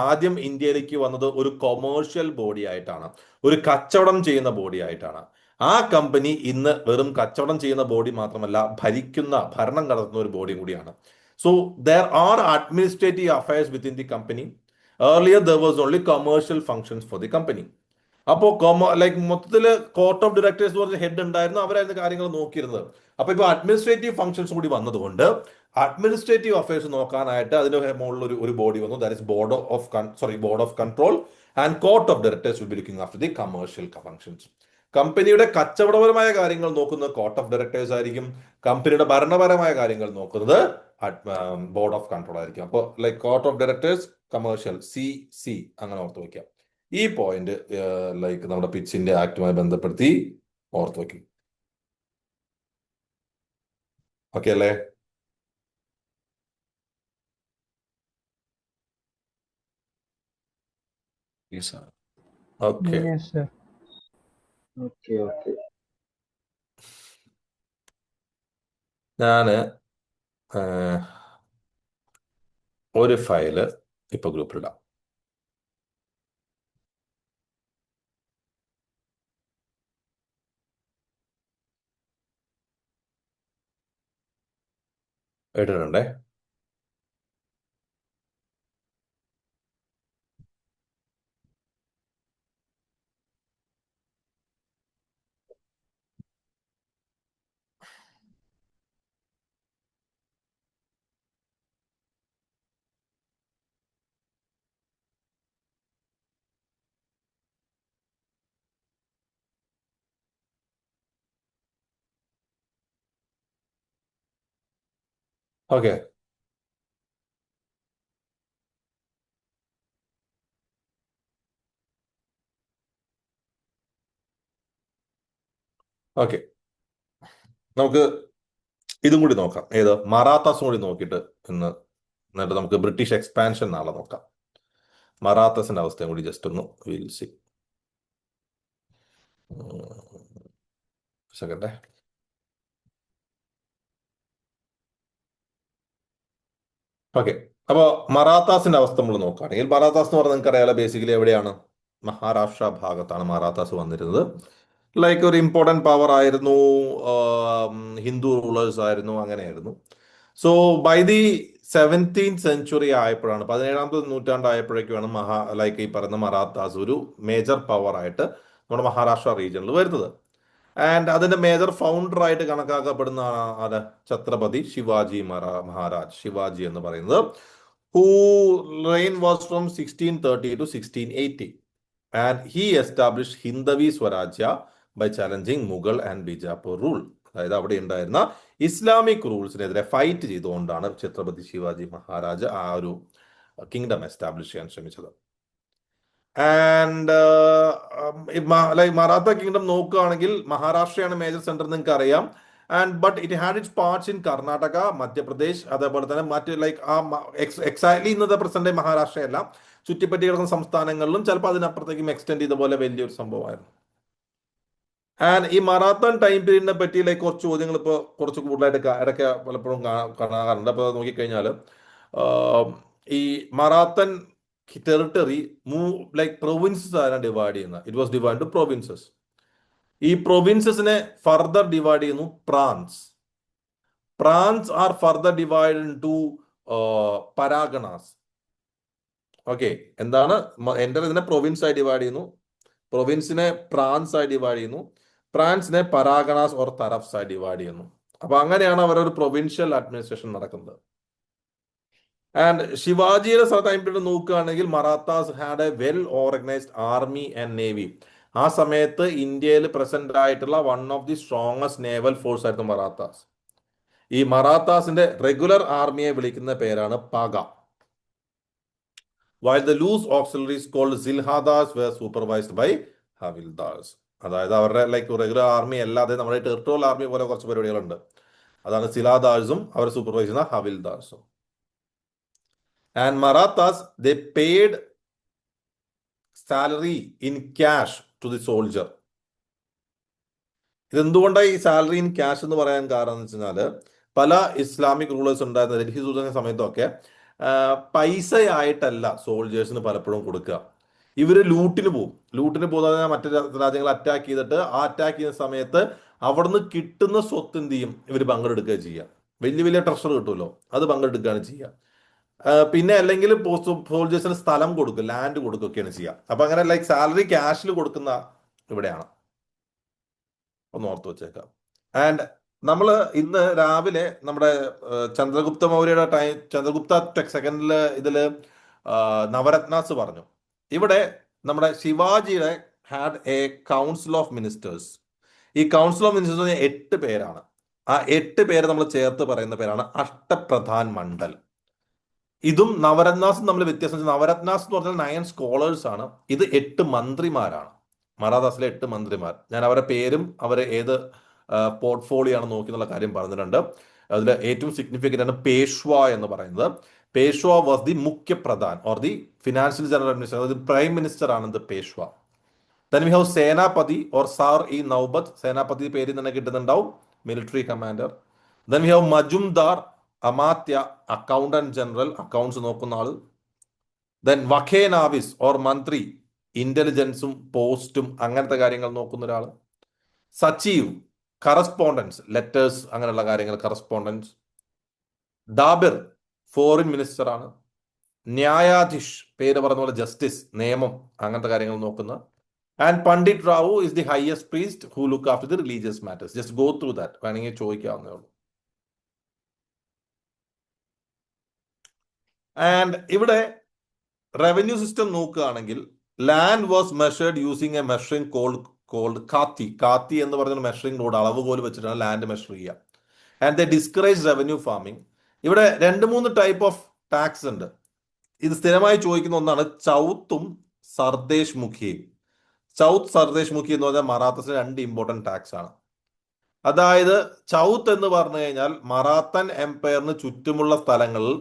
ആദ്യം ഇന്ത്യയിലേക്ക് വന്നത് ഒരു കൊമേഴ്ഷ്യൽ ബോഡി ആയിട്ടാണ്, ഒരു കച്ചവടം ചെയ്യുന്ന ബോഡി ആയിട്ടാണ്. ആ കമ്പനി ഇന്ന് വെറും കച്ചവടം ചെയ്യുന്ന ബോഡി മാത്രമല്ല, ഭരണം നടത്തുന്ന ഒരു ബോഡി കൂടിയാണ്. So there are administrative affairs within the company. Earlier there was only commercial functions for the company. അപ്പോൾ ലൈക്ക് മൊത്തത്തിൽ കോർട്ട് ഓഫ് ഡയറക്ടേഴ്സ് എന്ന് പറഞ്ഞ ഹെഡ് ഉണ്ടായിരുന്നു, അവരായിരുന്നു കാര്യങ്ങൾ നോക്കിയിരുന്നത്. അപ്പൊ ഇപ്പൊ അഡ്മിനിസ്ട്രേറ്റീവ് ഫംഗ്ഷൻസ് കൂടി വന്നതുകൊണ്ട് അഡ്മിനിസ്ട്രേറ്റീവ് അഫയേഴ്സ് നോക്കാനായിട്ട് അതിന്റെ മുകളിൽ ഒരു ബോഡി വന്നു, that is board of control, and court of directors will be looking after the commercial functions. കമ്പനിയുടെ കച്ചവടപരമായ കാര്യങ്ങൾ നോക്കുന്നത് കോർട്ട് ഓഫ് ഡയറക്ടേഴ്സ് ആയിരിക്കും, കമ്പനിയുടെ ഭരണപരമായ കാര്യങ്ങൾ നോക്കുന്നത് ബോർഡ് ഓഫ് കൺട്രോൾ ആയിരിക്കും. അപ്പോൾ like court of directors, commercial, C അങ്ങനെ ഓർത്ത് വയ്ക്കാം. ഈ പോയിന്റ് ലൈക്ക് നമ്മുടെ പിറ്റ്സിന്റെ ആക്ടുമായി ബന്ധപ്പെടുത്തി ഓർത്ത് വയ്ക്കും. ഓക്കെ അല്ലേ? Okay, Yes, sir. Okay okay. ഞാന് ഒരു ഫയല് ഇപ്പൊ ഗ്രൂപ്പിലിടാം. ഇട്ടിട്ടുണ്ടേ. ഓക്കെ, ഓക്കെ, നമുക്ക് ഇതും കൂടി നോക്കാം. ഏത്? മറാത്താസും കൂടി നോക്കിയിട്ട് എന്നിട്ട് നമുക്ക് ബ്രിട്ടീഷ് എക്സ്പാൻഷൻ നാളെ നോക്കാം. മറാത്തസിന്റെ അവസ്ഥയും കൂടി ജസ്റ്റ് ഒന്ന് വിൽ സി. സെക്കൻഡേ. ഓക്കെ, അപ്പോൾ മറാത്താസിന്റെ അവസ്ഥ നമ്മൾ നോക്കുകയാണെങ്കിൽ, മറാത്താസ് എന്ന് പറഞ്ഞാൽ നിങ്ങൾക്ക് അറിയാലോ ബേസിക്കലി എവിടെയാണ്? മഹാരാഷ്ട്ര ഭാഗത്താണ് മറാത്താസ് വന്നിരുന്നത്. ലൈക്ക് ഒരു ഇമ്പോർട്ടൻറ്റ് പവർ ആയിരുന്നു, ഹിന്ദു റൂളേഴ്സ് ആയിരുന്നു, അങ്ങനെയായിരുന്നു. So by the 17th century ആയപ്പോഴാണ്, 17ാമത്തെ നൂറ്റാണ്ടായപ്പോഴേക്കാണ് ലൈക്ക് ഈ പറയുന്ന മറാത്താസ് ഒരു മേജർ പവർ ആയിട്ട് നമ്മുടെ മഹാരാഷ്ട്ര റീജിയനിൽ വരുന്നത്. ആൻഡ് അതിന്റെ മേജർ ഫൗണ്ടർ ആയിട്ട് കണക്കാക്കപ്പെടുന്ന ആര്? ഛത്രപതി ശിവാജി മഹാരാജ്, ശിവാജി എന്ന് പറയുന്നത്, who reign was from 1630 to 1680, and he establish Hindavi Swarajya by challenging Mughal and Bijapur rule. അതായത് അവിടെ ഉണ്ടായിരുന്ന ഇസ്ലാമിക് റൂൾസിനെതിരെ ഫൈറ്റ് ചെയ്തുകൊണ്ടാണ് ഛത്രപതി ശിവാജി മഹാരാജ് ആ ഒരു കിങ്ഡം എസ്റ്റാബ്ലിഷ് ചെയ്യാൻ ശ്രമിച്ചത്. ആൻഡ് ലൈക്ക് മറാത്ത കിങ്ഡം നോക്കുകയാണെങ്കിൽ മഹാരാഷ്ട്രയാണ് മേജർ സെന്റർ, നിങ്ങൾക്ക് അറിയാം. And but it had it's parts in Karnataka, Madhya Pradesh, അതേപോലെ തന്നെ മറ്റ് ലൈക്ക് എക്സാക്ട്ലി ഇന്നത്തെ പ്രസന്റ് മഹാരാഷ്ട്രയല്ല, ചുറ്റിപ്പറ്റി കിടക്കുന്ന സംസ്ഥാനങ്ങളിലും ചിലപ്പോൾ അതിനപ്പുറത്തേക്കും എക്സ്റ്റെൻഡ് ചെയ്ത പോലെ വലിയൊരു സംഭവമായിരുന്നു. ആൻഡ് ഈ മറാത്തൺ ടൈം പീരീഡിനെ പറ്റി ലൈക്ക് കുറച്ച് ചോദ്യങ്ങൾ ഇപ്പോൾ കുറച്ച് കൂടുതലായിട്ട് ഇടയ്ക്ക് പലപ്പോഴും കാണാറുണ്ട്. അപ്പോൾ നോക്കിക്കഴിഞ്ഞാൽ ഈ മറാത്തൻ ടെറിട്ടറി ലൈക്ക് പ്രൊവിൻസസ് ആണ് ഡിവൈഡ് ചെയ്യുന്നത്. It was divide to provinces. ഈ പ്രൊവിൻസസിനെ ഫർദർ ഡിവൈഡ് ചെയ്യുന്നു prants. Prants are further divide into parganas. Okay, എന്താണ് എൻ്റെ ഇതിനെ പ്രൊവിൻസ് ആയി ഡിവൈഡ് ചെയ്യുന്നു, പ്രൊവിൻസിനെ പ്രാന്ത്സ് ആയി ഡിവൈഡ് ചെയ്യുന്നു, പ്രാൻസിനെ പരാഗണാസ് ഓർ തരഫ്സ് ആയി ഡിവൈഡ് ചെയ്യുന്നു. അപ്പൊ അങ്ങനെയാണ് അവരൊരു പ്രൊവിൻഷ്യൽ അഡ്മിനിസ്ട്രേഷൻ നടക്കുന്നത്. ആൻഡ് ശിവാജിയുടെ ടൈം പീരീഡ് നോക്കുകയാണെങ്കിൽ Marathas had A well organised army and navy. ആ സമയത്ത് ഇന്ത്യയിൽ പ്രസന്റ് ആയിട്ടുള്ള one of the strongest naval force ആയിരുന്നു മറാത്താസ്. ഈ മറാത്താസിന്റെ റെഗുലർ ആർമിയെ വിളിക്കുന്ന പേരാണ് പാഗ. while the loose auxiliaries called zilhadas were supervised by havildars. അതായത് അവരുടെ ലൈക്ക് റെഗുലർ ആർമി അല്ലാതെ നമ്മുടെ ടെറിട്ടോറിയൽ ആർമി പോലെ കുറച്ച് പരിപാടികളുണ്ട്. അതാണ് സിലാദാഴ്സും അവർ സൂപ്പർവൈസ് ചെയ്യുന്ന ഹവിൽദാർസും. And Marathas they paid salary in cash to the soldier. ഇതെന്തുകൊണ്ടാണ് ഈ സാലറി ഇൻ ക്യാഷ് എന്ന് പറയാൻ കാരണം എന്ന് വെച്ചാൽ പല ഇസ്ലാമിക് റൂളേഴ്സ് ഉണ്ടായിരുന്ന ഡൽഹി സുൽത്താന്റെ സമയത്തൊക്കെ പൈസയായിട്ടല്ല സോൾജേഴ്സിന് പലപ്പോഴും കൊടുക്കുക. ഇവര് ലൂട്ടിന് പോകുന്നത് മറ്റു രാജ്യങ്ങൾ അറ്റാക്ക് ചെയ്തിട്ട് ആ അറ്റാക്ക് ചെയ്യുന്ന സമയത്ത് അവിടുന്ന് കിട്ടുന്ന സ്വത്ത് എന്ത് ചെയ്യും, ഇവർ പങ്കെടുക്കുക ചെയ്യുക. വലിയ വലിയ ട്രഷർ കിട്ടുമല്ലോ, അത് പങ്കെടുക്കുകയാണ് ചെയ്യുക. പിന്നെ അല്ലെങ്കിൽ സോൾജേഴ്സിന് സ്ഥലം കൊടുക്കും, ലാൻഡ് കൊടുക്കുകയൊക്കെയാണ് ചെയ്യുക. അപ്പൊ അങ്ങനെ ലൈക്ക് സാലറി ക്യാഷിൽ കൊടുക്കുന്ന ഇവിടെയാണ്, ഒന്ന് ഓർത്ത് വെച്ചേക്കാം. ആൻഡ് നമ്മൾ ഇന്ന് രാവിലെ നമ്മുടെ ചന്ദ്രഗുപ്ത മൗര്യയുടെ ചന്ദ്രഗുപ്ത സെക്കൻഡില് ഇതില് നവരത്നാസ് പറഞ്ഞു. ഇവിടെ നമ്മുടെ ശിവാജിയുടെ had a council of ministers. ഈ കൗൺസിൽ ഓഫ് മിനിസ്റ്റേഴ്സ് 8 പേരാണ്. ആ 8 പേര് നമ്മൾ ചേർത്ത് പറയുന്ന പേരാണ് അഷ്ടപ്രധാൻ മണ്ഡൽ. ഇതും നവരത്നാസും തമ്മിൽ വ്യത്യാസം. നവരത്നാസ് എന്ന് പറഞ്ഞാൽ 9 സ്കോളേഴ്സ് ആണ്. ഇത് 8 മന്ത്രിമാരാണ്, മറാത്താസിലെ 8 മന്ത്രിമാർ. ഞാൻ അവരുടെ പേരും അവരെ ഏത് പോർട്ട്ഫോളിയോ ആണ് നോക്കി എന്നുള്ള കാര്യം പറഞ്ഞിട്ടുണ്ട്. അതിൽ ഏറ്റവും സിഗ്നിഫിക്കൻ്റ് ആണ് പേഷ്വ എന്ന് പറയുന്നത്. Peshwa was the Mukhya Pradhan or the financial general administrator, prime minister ആണ് the Peshwa. Then we have Senapati or Sar i Naubat. Senapati പേര് തന്നെ കിട്ടുന്നുണ്ടാവും, military commander. Then we have Majumdar, Amatya, accountant general, accounts നോക്കുന്ന ആള്. ദെൻ വഖേനാവിസ് ഓർ മന്ത്രി, ഇന്റലിജൻസും പോസ്റ്റും അങ്ങനത്തെ കാര്യങ്ങൾ നോക്കുന്ന ഒരാൾ. സച്ചീവ്, കറസ്പോണ്ടൻസ്, ലെറ്റേഴ്സ് അങ്ങനെയുള്ള കാര്യങ്ങൾ, കറസ്പോണ്ടൻസ്. ദാബിർ, ഫോറിൻ മിനിസ്റ്റർ ആണ്. ന്യായാധീഷ്, പേര് പറഞ്ഞ പോലെ ജസ്റ്റിസ്, നിയമം അങ്ങനത്തെ കാര്യങ്ങൾ നോക്കുന്ന. And Pandit Rao is the highest priest who look after the religious matters. Just go through that, വേണമെങ്കിൽ ചോദിക്കാവുന്നേ ഉള്ളൂ. ആൻഡ് ഇവിടെ റവന്യൂ സിസ്റ്റം നോക്കുകയാണെങ്കിൽ land was measured using a measuring called kathi. Kathi എന്ന് പറഞ്ഞ മെഷറിംഗ് റോഡ്, അളവുകോൽ വെച്ചിട്ടാണ് ലാൻഡ് മെഷർ ചെയ്യുക. And they discourage revenue farming. ഇവിടെ 2-3 ടൈപ്പ് ഓഫ് ടാക്സ് ഉണ്ട്. ഇത് സ്ഥിരമായി ചോദിക്കുന്ന ഒന്നാണ് ചൗത്തും സർദേശ് മുഖിയും. ചൗത്ത് സർദേശ് മുഖി എന്ന് പറഞ്ഞാൽ മറാത്തസിന് 2 ഇമ്പോർട്ടൻറ്റ് ടാക്സ് ആണ്. അതായത് ചൗത്ത് എന്ന് പറഞ്ഞു കഴിഞ്ഞാൽ മറാത്തൻ എംപയറിന് ചുറ്റുമുള്ള സ്ഥലങ്ങളിൽ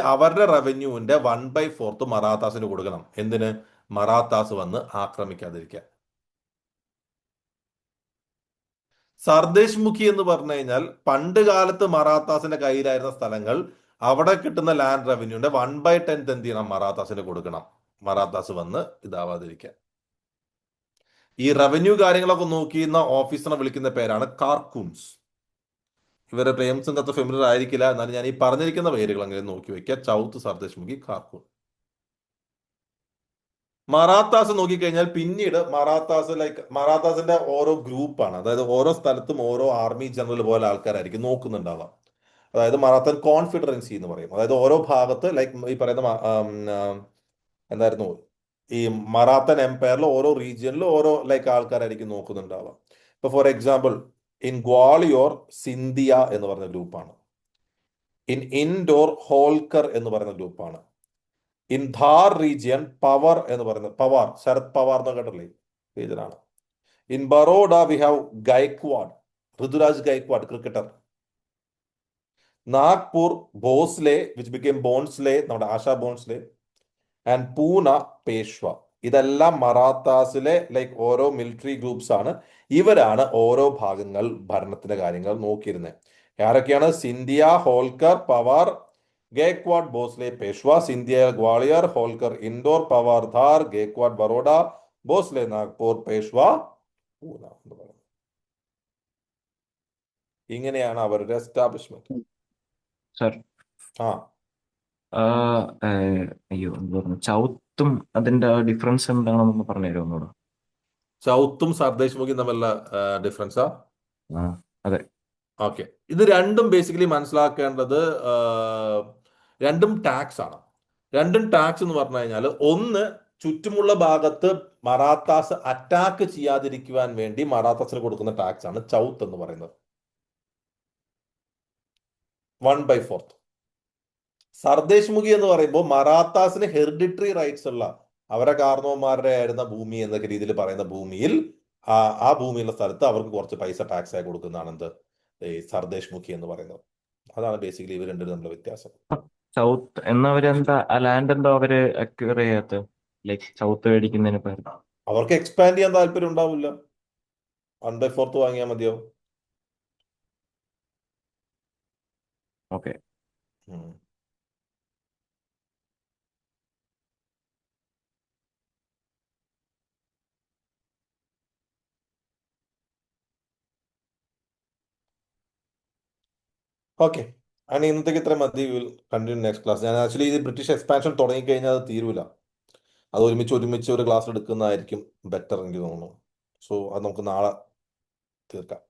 അവരുടെ റവന്യൂവിന്റെ 1/4 മറാത്താസിന് കൊടുക്കണം. എന്തിന്? മറാത്താസ് വന്ന് ആക്രമിക്കാതിരിക്കാൻ. സർദേശ് മുഖി എന്ന് പറഞ്ഞു കഴിഞ്ഞാൽ പണ്ട് കാലത്ത് മറാത്താസിന്റെ കയ്യിലായിരുന്ന സ്ഥലങ്ങൾ, അവിടെ കിട്ടുന്ന ലാൻഡ് റവന്യൂന്റെ 1/10 എന്ത് ചെയ്യണം? മറാത്താസിന് കൊടുക്കണം, മറാത്താസ് വന്ന് ഇതാവാതിരിക്കാൻ. ഈ റവന്യൂ കാര്യങ്ങളൊക്കെ നോക്കിയിരുന്ന ഓഫീസറെ വിളിക്കുന്ന പേരാണ് കാർക്കൂൺസ്. ഇവരെ പ്രേംസിന്റെ അത്ര ഫെമിലിയർ ആയിരിക്കില്ല, എന്നാലും ഞാൻ ഈ പറഞ്ഞിരിക്കുന്ന പേരുകൾ അങ്ങനെ നോക്കി വെക്കുക. ചൗത്ത്, സർദേശ് മുഖി, കാർക്കൂൺ. മറാത്താസ് നോക്കിക്കഴിഞ്ഞാൽ പിന്നീട് മറാത്താസിന്റെ ഓരോ ഗ്രൂപ്പാണ്. അതായത് ഓരോ സ്ഥലത്തും ഓരോ ആർമി ജനറൽ പോലെ ആൾക്കാരായിരിക്കും നോക്കുന്നുണ്ടാവാം. അതായത് മറാത്തൻ കോൺഫെഡറൻസി എന്ന് പറയും. അതായത് ഓരോ ഭാഗത്ത് ഈ പറയുന്ന എന്തായിരുന്നു, ഈ മറാത്തൻ എംപയറിൽ ഓരോ റീജിയനിലും ഓരോ ആൾക്കാരായിരിക്കും നോക്കുന്നുണ്ടാവാം. ഇപ്പൊ for example in Gwalior Scindia എന്ന് പറയുന്ന ഗ്രൂപ്പാണ്. ഇൻ ഇൻഡോർ ഹോൾക്കർ എന്ന് പറയുന്ന ഗ്രൂപ്പാണ്. ഇൻ ധാർ റീജിയൻ പവർ എന്ന് പറയുന്നത്, പവാർ, ശരത് പവാർ എന്ന് കേട്ടില്ലേ, റീജിയനാണ്. In Baroda we have Gaekwad, Ruturaj Gaekwad, cricketer. Nagpur Bhosle which became Bhonsle, നമ്മുടെ ആശാ ഭോൺസ്ലെ. ആൻഡ് പൂന പേഷ്വ. ഇതെല്ലാം മറാത്താസിലെ ലൈക്ക് ഓരോ മിലിറ്ററി ഗ്രൂപ്പ്സ് ആണ്. ഇവരാണ് ഓരോ ഭാഗങ്ങൾ ഭരണത്തിന്റെ കാര്യങ്ങൾ നോക്കിയിരുന്നത്. ആരൊക്കെയാണ്? സിന്ധ്യ, ഹോൾക്കർ, പവാർ, ഗേക്വാഡ്, ഭോസ്ലെ, പേഷ്വ. സിന്ധ്യ ഗ്വാളിയർ, ഹോൾക്കർ ഇൻഡോർ, പവാർ ധാർ, ഗേക്വാഡ് ബറോഡ, ഭോസ്ലെ നാഗ്പൂർ, പേഷ്വ പൂന എന്ന് പറയുന്നത്. ഇങ്ങനെയാണ് അവരുടെ എസ്റ്റാബ്ലിഷ്മെന്റ്. സർ ആ അയ്യോ എന്ത് പറഞ്ഞു, ചൗത്തും അതിന്റെ ഡിഫറൻസ് എന്താണെന്നൊന്ന് പറഞ്ഞുതരുമോ ഒന്നുകൂടെ? ചൗത്തും സർദേശ് മുഖിയും തമ്മിലുള്ള ഡിഫറൻസാ? ആ അതെ. ഓക്കെ, ഇത് രണ്ടും ബേസിക്കലി മനസ്സിലാക്കേണ്ടത് രണ്ടും ടാക്സ് ആണ്. രണ്ടും ടാക്സ് എന്ന് പറഞ്ഞു കഴിഞ്ഞാൽ, ഒന്ന് ചുറ്റുമുള്ള ഭാഗത്ത് മറാത്താസ് അറ്റാക്ക് ചെയ്യാതിരിക്കുവാൻ വേണ്ടി മറാത്താസിന് കൊടുക്കുന്ന ടാക്സ് ആണ് ചൗത്ത് എന്ന് പറയുന്നത്, 1/4. സർദേശ് മുഖി എന്ന് പറയുമ്പോൾ മറാത്താസിന് ഹെറിഡിറ്ററി റൈറ്റ്സ് ഉള്ള, അവരെ കാർന്നോന്മാരുടെ ആയിരുന്ന ഭൂമി എന്നൊക്കെ രീതിയിൽ പറയുന്ന ഭൂമിയിൽ ആ ഭൂമിയുള്ള സ്ഥലത്ത് അവർക്ക് കുറച്ച് പൈസ ടാക്സ് ആയി കൊടുക്കുന്നതാണ് എന്ത്, ഈ സർദേശ് മുഖി എന്ന് പറയുന്നത്. അതാണ് ബേസിക്കലി ഇവർ രണ്ടും തമ്മിലുള്ള വ്യത്യാസം. സൗത്ത് എന്നവരെന്താ ആ ലാൻഡ് എന്തോ അവര് അക്വയർ ചെയ്യാത്ത, ലൈക്ക് സൗത്ത് മേടിക്കുന്നതിന് പകരം? അവർക്ക് എക്സ്പാൻഡ് ചെയ്യാൻ താല്പര്യം ഉണ്ടാവില്ല, 1/4 വാങ്ങിയാൽ മതിയോ? ഓക്കെ. ഓക്കെ, അങ്ങനെ ഇന്നത്തേക്ക് ഇത്ര മതി. Will continue next class. ഞാൻ ആക്ച്വലി ഇത് ബ്രിട്ടീഷ് എക്സ്പാൻഷൻ തുടങ്ങിക്കഴിഞ്ഞാൽ അത് തീരൂല. അത് ഒരുമിച്ച് ഒരു ക്ലാസ് എടുക്കുന്നതായിരിക്കും ബെറ്റർ എനിക്ക് തോന്നുന്നു. സോ അത് നമുക്ക് നാളെ തീർക്കാം.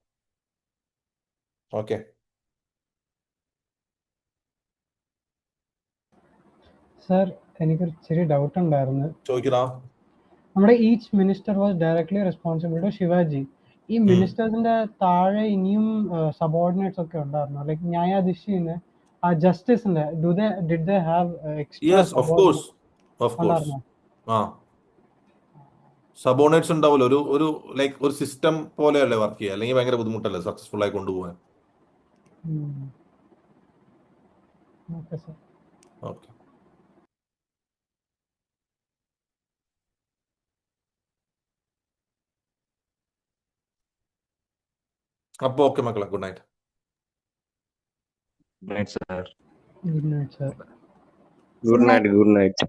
ഓക്കെ, സർ എനിക്കൊരു ചെറിയ ഡൗട്ട് ഉണ്ടായിരുന്നു. ചോദിക്കണോ? നമ്മുടെ each minister was directly responsible to Shivaji. ഈ മിനിസ്റ്റേഴ്സിന്റെ താഴെ ഇനിയും സബോർഡിനേറ്റ്സ് ഒക്കെ ഉണ്ടായിരുന്നു, ലൈക്ക് ന്യായാധീശിന്, ആ ജസ്റ്റിസിന്റെ did they have extra yes, of course, of course. ഉണ്ടായിരുന്നോ? ആ, സബോർഡിനേറ്റ്സ് ഉണ്ടാവുമല്ലോ. ഒരു ലൈക്ക് ഒരു സിസ്റ്റം പോലെയല്ലേ വർക്ക് ചെയ്യുക, അല്ലെങ്കിൽ ഭയങ്കര ബുദ്ധിമുട്ടല്ലേ സക്സസ്ഫുൾ ആയി കൊണ്ടുപോകാൻ. Okay sir. ഓക്കെ, അപ്പോൾ ഓക്കെ മക്കളെ, good night. Right, sir. Good night sir. Good night. Good night.